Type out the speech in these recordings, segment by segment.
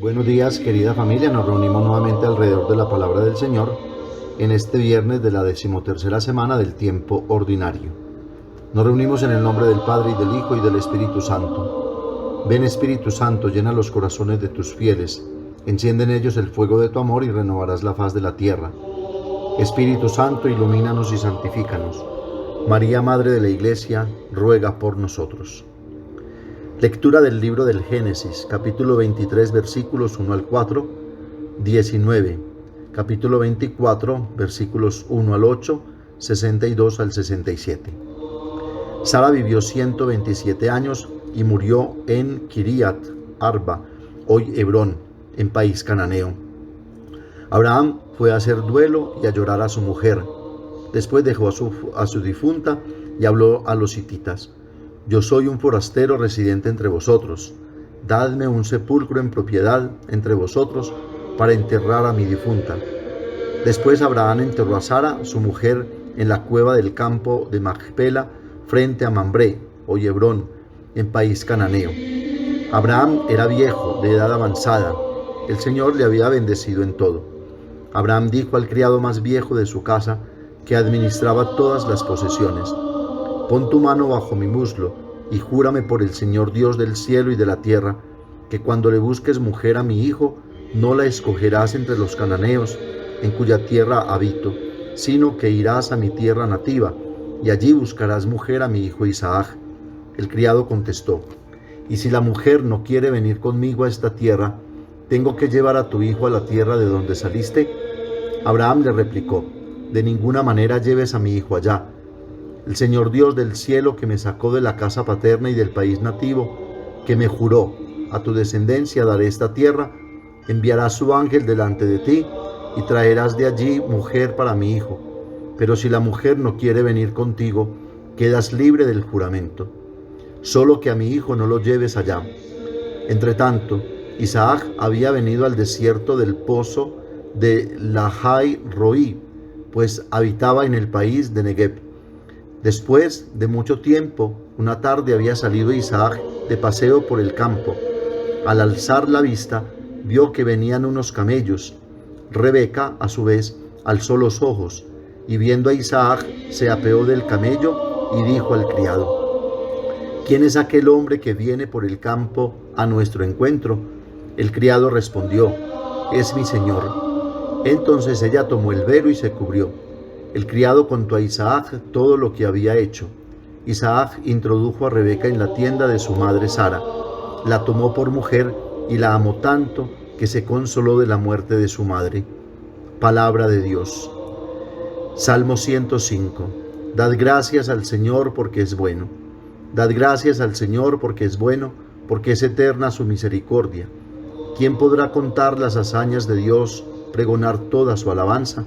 Buenos días, querida familia. Nos reunimos nuevamente alrededor de la palabra del Señor en este viernes de la 13ª semana del tiempo ordinario. Nos reunimos en el nombre del Padre, y del Hijo, y del Espíritu Santo. Ven, Espíritu Santo, llena los corazones de tus fieles, enciende en ellos el fuego de tu amor y renovarás la faz de la tierra. Espíritu Santo, ilumínanos y santifícanos. María, Madre de la Iglesia, ruega por nosotros. Lectura del libro del Génesis, capítulo 23, versículos 1 al 4, 19, capítulo 24, versículos 1 al 8, 62 al 67. Sara vivió 127 años y murió en Kiriat Arba, hoy Hebrón, en país cananeo. Abraham fue a hacer duelo y a llorar a su mujer. Después dejó a su difunta y habló a los hititas: Yo soy un forastero residente entre vosotros. Dadme un sepulcro en propiedad entre vosotros para enterrar a mi difunta. Después Abraham enterró a Sara, su mujer, en la cueva del campo de Macpela, frente a Mambré, hoy Hebrón, en país cananeo. Abraham era viejo, de edad avanzada. El Señor le había bendecido en todo. Abraham dijo al criado más viejo de su casa, que administraba todas las posesiones: Pon tu mano bajo mi muslo y júrame por el Señor Dios del cielo y de la tierra, que cuando le busques mujer a mi hijo, no la escogerás entre los cananeos, en cuya tierra habito, sino que irás a mi tierra nativa, y allí buscarás mujer a mi hijo Isaac. El criado contestó: ¿Y si la mujer no quiere venir conmigo a esta tierra, tengo que llevar a tu hijo a la tierra de donde saliste? Abraham le replicó: De ninguna manera lleves a mi hijo allá. El Señor Dios del cielo, que me sacó de la casa paterna y del país nativo, que me juró: A tu descendencia daré esta tierra, enviará su ángel delante de ti, y traerás de allí mujer para mi hijo. Pero si la mujer no quiere venir contigo, quedas libre del juramento. Solo que a mi hijo no lo lleves allá. Entretanto, Isaac había venido al desierto del pozo de Lahai Roí, pues habitaba en el país de Negev. Después de mucho tiempo, una tarde había salido Isaac de paseo por el campo. Al alzar la vista, vio que venían unos camellos. Rebeca, a su vez, alzó los ojos, y viendo a Isaac, se apeó del camello y dijo al criado: ¿Quién es aquel hombre que viene por el campo a nuestro encuentro? El criado respondió: Es mi señor. Entonces ella tomó el velo y se cubrió. El criado contó a Isaac todo lo que había hecho. Isaac introdujo a Rebeca en la tienda de su madre Sara, la tomó por mujer y la amó tanto que se consoló de la muerte de su madre. Palabra de Dios. Salmo 105. Dad gracias al Señor porque es bueno. Dad gracias al Señor porque es bueno, porque es eterna su misericordia. ¿Quién podrá contar las hazañas de Dios, pregonar toda su alabanza?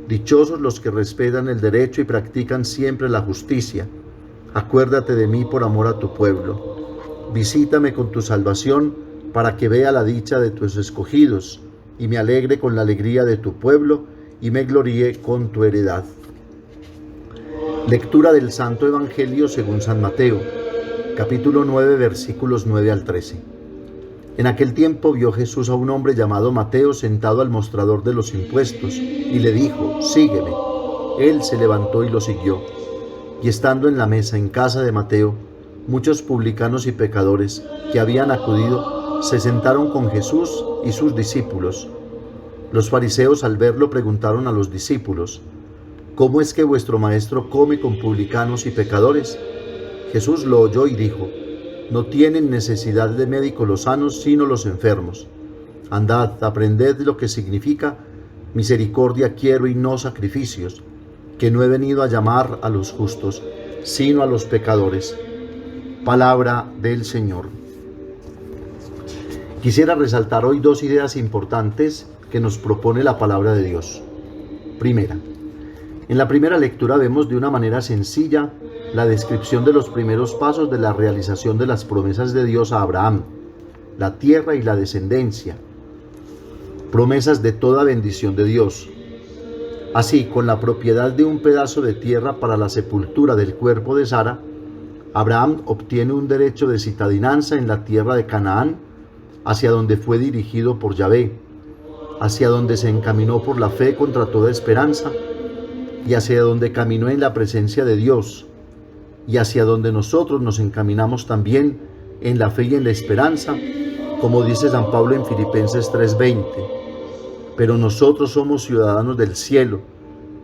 Dichosos los que respetan el derecho y practican siempre la justicia. Acuérdate de mí por amor a tu pueblo. Visítame con tu salvación, para que vea la dicha de tus escogidos, y me alegre con la alegría de tu pueblo, y me gloríe con tu heredad. Lectura del Santo Evangelio según San Mateo, capítulo 9, versículos 9 al 13. En aquel tiempo vio Jesús a un hombre llamado Mateo sentado al mostrador de los impuestos, y le dijo: Sígueme. Él se levantó y lo siguió. Y estando en la mesa en casa de Mateo, muchos publicanos y pecadores que habían acudido se sentaron con Jesús y sus discípulos. Los fariseos, al verlo, preguntaron a los discípulos: ¿Cómo es que vuestro maestro come con publicanos y pecadores? Jesús lo oyó y dijo: No tienen necesidad de médico los sanos, sino los enfermos. Andad, aprended lo que significa: misericordia quiero y no sacrificios, que no he venido a llamar a los justos, sino a los pecadores. Palabra del Señor. Quisiera resaltar hoy dos ideas importantes que nos propone la palabra de Dios. Primera, en la primera lectura vemos de una manera sencilla la descripción de los primeros pasos de la realización de las promesas de Dios a Abraham, la tierra y la descendencia, promesas de toda bendición de Dios. Así, con la propiedad de un pedazo de tierra para la sepultura del cuerpo de Sara, Abraham obtiene un derecho de ciudadanía en la tierra de Canaán, hacia donde fue dirigido por Yahvé, hacia donde se encaminó por la fe contra toda esperanza, y hacia donde caminó en la presencia de Dios, y hacia donde nosotros nos encaminamos también en la fe y en la esperanza, como dice San Pablo en Filipenses 3:20. Pero nosotros somos ciudadanos del cielo,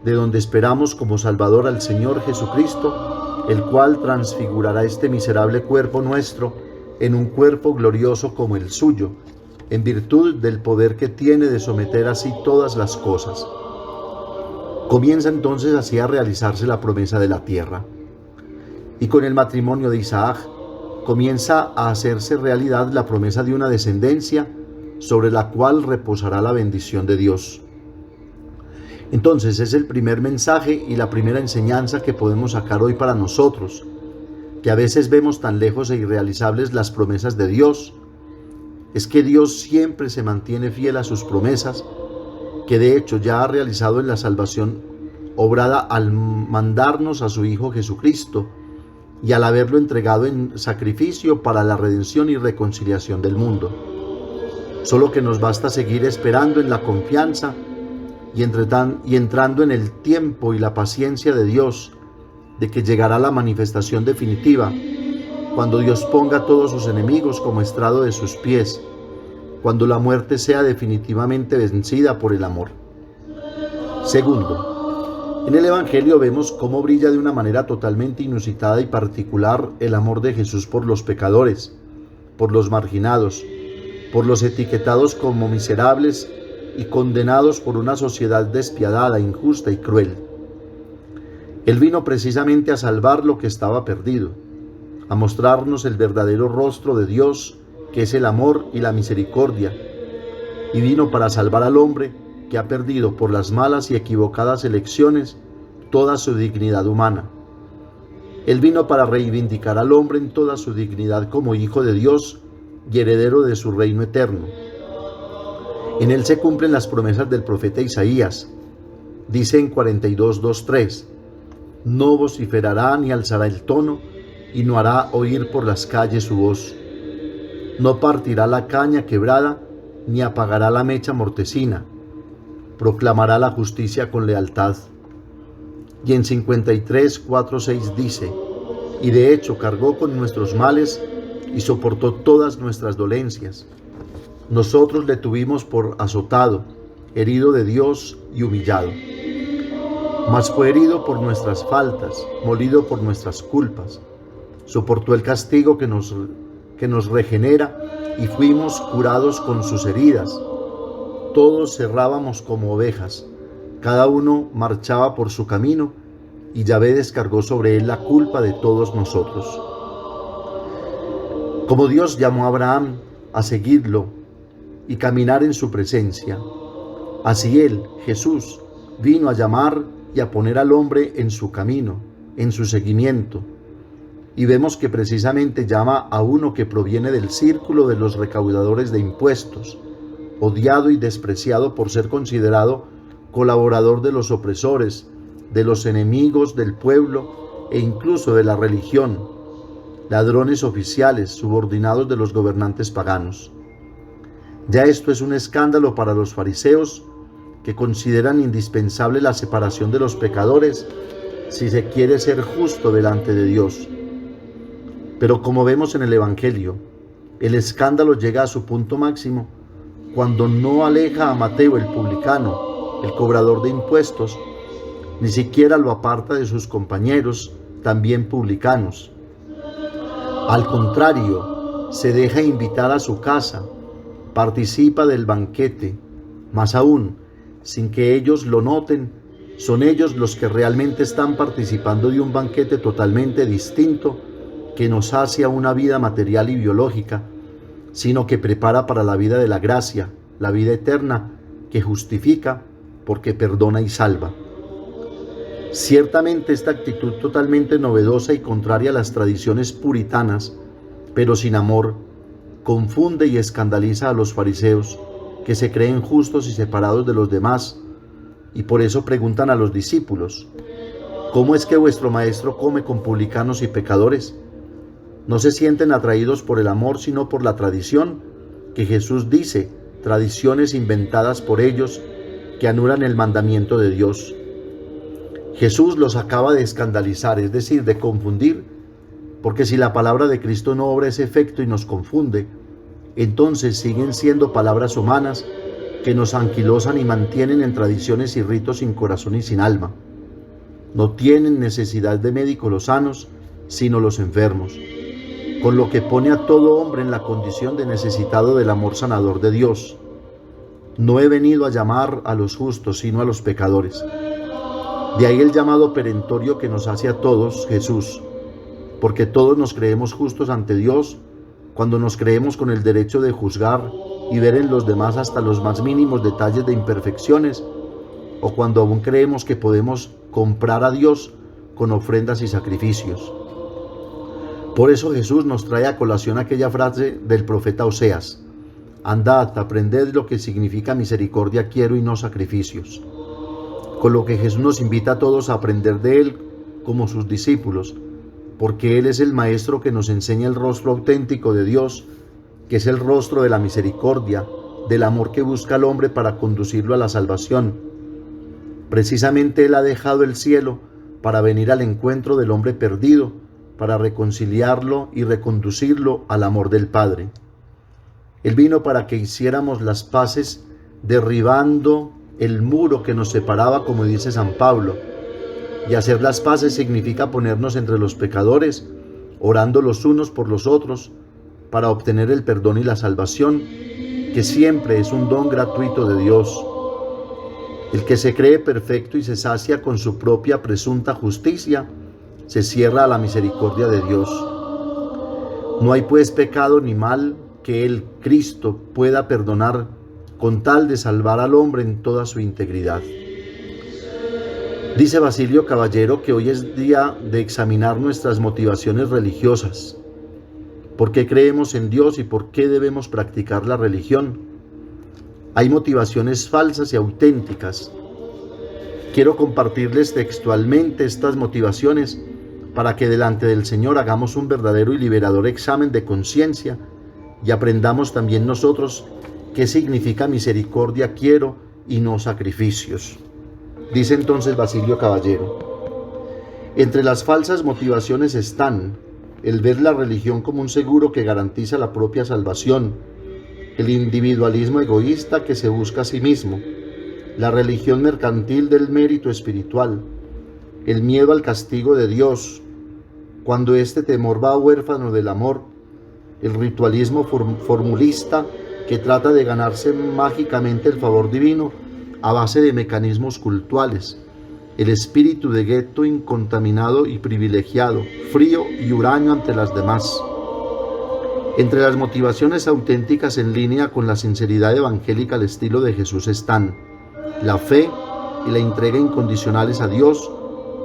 de donde esperamos como Salvador al Señor Jesucristo, el cual transfigurará este miserable cuerpo nuestro en un cuerpo glorioso como el suyo, en virtud del poder que tiene de someter así todas las cosas. Comienza entonces así a realizarse la promesa de la tierra. Y con el matrimonio de Isaac comienza a hacerse realidad la promesa de una descendencia sobre la cual reposará la bendición de Dios. Entonces es el primer mensaje y la primera enseñanza que podemos sacar hoy para nosotros, que a veces vemos tan lejos e irrealizables las promesas de Dios. Es que Dios siempre se mantiene fiel a sus promesas, que de hecho ya ha realizado en la salvación obrada al mandarnos a su Hijo Jesucristo y al haberlo entregado en sacrificio para la redención y reconciliación del mundo. Solo que nos basta seguir esperando en la confianza y entrando en el tiempo y la paciencia de Dios, de que llegará la manifestación definitiva, cuando Dios ponga a todos sus enemigos como estrado de sus pies, cuando la muerte sea definitivamente vencida por el amor. Segundo, en el Evangelio vemos cómo brilla de una manera totalmente inusitada y particular el amor de Jesús por los pecadores, por los marginados, por los etiquetados como miserables y condenados por una sociedad despiadada, injusta y cruel. Él vino precisamente a salvar lo que estaba perdido, a mostrarnos el verdadero rostro de Dios, que es el amor y la misericordia, y vino para salvar al hombre que ha perdido por las malas y equivocadas elecciones toda su dignidad humana. Él vino para reivindicar al hombre en toda su dignidad como hijo de Dios y heredero de su reino eterno. En él se cumplen las promesas del profeta Isaías. Dice en 42:2-3: no vociferará ni alzará el tono, y no hará oír por las calles su voz. No partirá la caña quebrada, ni apagará la mecha mortecina. Proclamará la justicia con lealtad. Y en 53:4-6 dice: y de hecho cargó con nuestros males y soportó todas nuestras dolencias. Nosotros le tuvimos por azotado, herido de Dios y humillado. Mas fue herido por nuestras faltas, molido por nuestras culpas. Soportó el castigo que nos regenera, y fuimos curados con sus heridas. Todos errábamos como ovejas, cada uno marchaba por su camino, y Yahvé descargó sobre él la culpa de todos nosotros. Como Dios llamó a Abraham a seguirlo y caminar en su presencia, así él, Jesús, vino a llamar y a poner al hombre en su camino, en su seguimiento. Y vemos que precisamente llama a uno que proviene del círculo de los recaudadores de impuestos, odiado y despreciado por ser considerado colaborador de los opresores, de los enemigos del pueblo e incluso de la religión, ladrones oficiales, subordinados de los gobernantes paganos. Ya esto es un escándalo para los fariseos, que consideran indispensable la separación de los pecadores si se quiere ser justo delante de Dios. Pero como vemos en el Evangelio, el escándalo llega a su punto máximo cuando no aleja a Mateo el publicano, el cobrador de impuestos, ni siquiera lo aparta de sus compañeros, también publicanos. Al contrario, se deja invitar a su casa, participa del banquete, más aún, sin que ellos lo noten, son ellos los que realmente están participando de un banquete totalmente distinto, que no sacia una vida material y biológica, sino que prepara para la vida de la gracia, la vida eterna, que justifica porque perdona y salva. Ciertamente esta actitud totalmente novedosa y contraria a las tradiciones puritanas, pero sin amor, confunde y escandaliza a los fariseos, que se creen justos y separados de los demás, y por eso preguntan a los discípulos: ¿cómo es que vuestro maestro come con publicanos y pecadores? ¿No se sienten atraídos por el amor sino por la tradición? que Jesús dice, tradiciones inventadas por ellos que anulan el mandamiento de Dios. Jesús los acaba de escandalizar, es decir, de confundir, porque si la palabra de Cristo no obra ese efecto y nos confunde, entonces siguen siendo palabras humanas que nos anquilosan y mantienen en tradiciones y ritos sin corazón y sin alma. No tienen necesidad de médicos los sanos, sino los enfermos, con lo que pone a todo hombre en la condición de necesitado del amor sanador de Dios. No he venido a llamar a los justos, sino a los pecadores. De ahí el llamado perentorio que nos hace a todos Jesús, porque todos nos creemos justos ante Dios cuando nos creemos con el derecho de juzgar y ver en los demás hasta los más mínimos detalles de imperfecciones, o cuando aún creemos que podemos comprar a Dios con ofrendas y sacrificios. Por eso Jesús nos trae a colación aquella frase del profeta Oseas: andad, aprended lo que significa misericordia quiero y no sacrificios. Con lo que Jesús nos invita a todos a aprender de Él como sus discípulos, porque Él es el Maestro que nos enseña el rostro auténtico de Dios, que es el rostro de la misericordia, del amor que busca al hombre para conducirlo a la salvación. Precisamente Él ha dejado el cielo para venir al encuentro del hombre perdido, para reconciliarlo y reconducirlo al amor del Padre. Él vino para que hiciéramos las paces, derribando el muro que nos separaba, como dice San Pablo. Y hacer las paces significa ponernos entre los pecadores, orando los unos por los otros, para obtener el perdón y la salvación, que siempre es un don gratuito de Dios. El que se cree perfecto y se sacia con su propia presunta justicia, se cierra a la misericordia de Dios. No hay pues pecado ni mal que el Cristo pueda perdonar con tal de salvar al hombre en toda su integridad. Dice Basilio Caballero que hoy es día de examinar nuestras motivaciones religiosas. ¿Por qué creemos en Dios y por qué debemos practicar la religión? Hay motivaciones falsas y auténticas. Quiero compartirles textualmente estas motivaciones para que delante del Señor hagamos un verdadero y liberador examen de conciencia y aprendamos también nosotros qué significa misericordia quiero y no sacrificios. Dice entonces Basilio Caballero: entre las falsas motivaciones están el ver la religión como un seguro que garantiza la propia salvación, el individualismo egoísta que se busca a sí mismo, la religión mercantil del mérito espiritual, el miedo al castigo de Dios, cuando este temor va huérfano del amor, el ritualismo formulista que trata de ganarse mágicamente el favor divino a base de mecanismos cultuales, el espíritu de gueto incontaminado y privilegiado, frío y huraño ante las demás. Entre las motivaciones auténticas en línea con la sinceridad evangélica al estilo de Jesús están la fe y la entrega incondicionales a Dios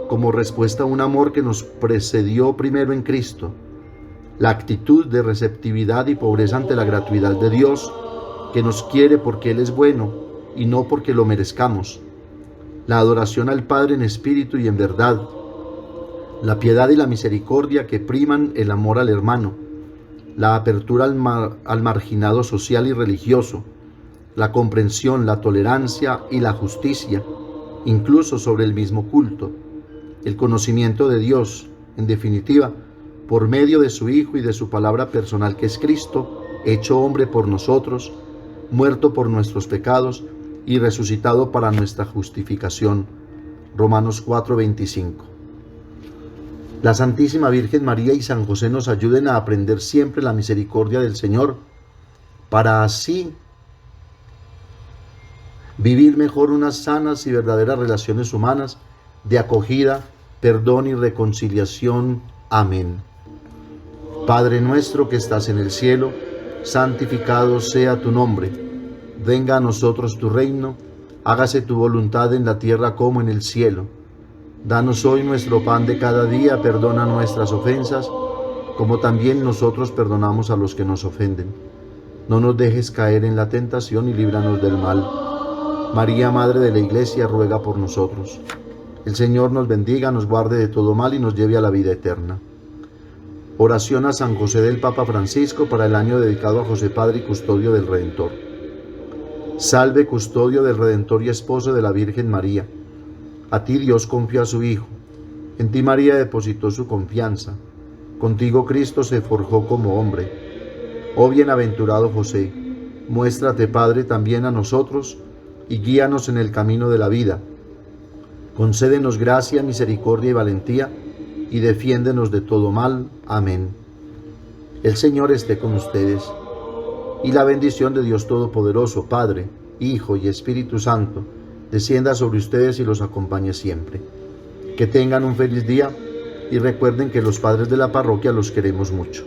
como respuesta a un amor que nos precedió primero en Cristo, la actitud de receptividad y pobreza ante la gratuidad de Dios, que nos quiere porque Él es bueno y no porque lo merezcamos, la adoración al Padre en espíritu y en verdad, la piedad y la misericordia que priman el amor al hermano, la apertura al marginado social y religioso, la comprensión, la tolerancia y la justicia, incluso sobre el mismo culto, el conocimiento de Dios, en definitiva, por medio de su Hijo y de su palabra personal que es Cristo, hecho hombre por nosotros, muerto por nuestros pecados y resucitado para nuestra justificación. Romanos 4:25. La Santísima Virgen María y San José nos ayuden a aprender siempre la misericordia del Señor, para así vivir mejor unas sanas y verdaderas relaciones humanas de acogida, perdón y reconciliación. Amén. Padre nuestro que estás en el cielo, santificado sea tu nombre. Venga a nosotros tu reino, hágase tu voluntad en la tierra como en el cielo. Danos hoy nuestro pan de cada día, perdona nuestras ofensas, como también nosotros perdonamos a los que nos ofenden. No nos dejes caer en la tentación y líbranos del mal. María, Madre de la Iglesia, ruega por nosotros. El Señor nos bendiga, nos guarde de todo mal y nos lleve a la vida eterna. Oración a San José del Papa Francisco para el año dedicado a José Padre y Custodio del Redentor. Salve, custodio del Redentor y esposo de la Virgen María. A ti Dios confió a su Hijo. En ti María depositó su confianza. Contigo Cristo se forjó como hombre. Oh bienaventurado José, muéstrate Padre también a nosotros y guíanos en el camino de la vida. Concédenos gracia, misericordia y valentía, y defiéndenos de todo mal. Amén. El Señor esté con ustedes, y la bendición de Dios Todopoderoso, Padre, Hijo y Espíritu Santo, descienda sobre ustedes y los acompañe siempre. Que tengan un feliz día, y recuerden que los padres de la parroquia los queremos mucho.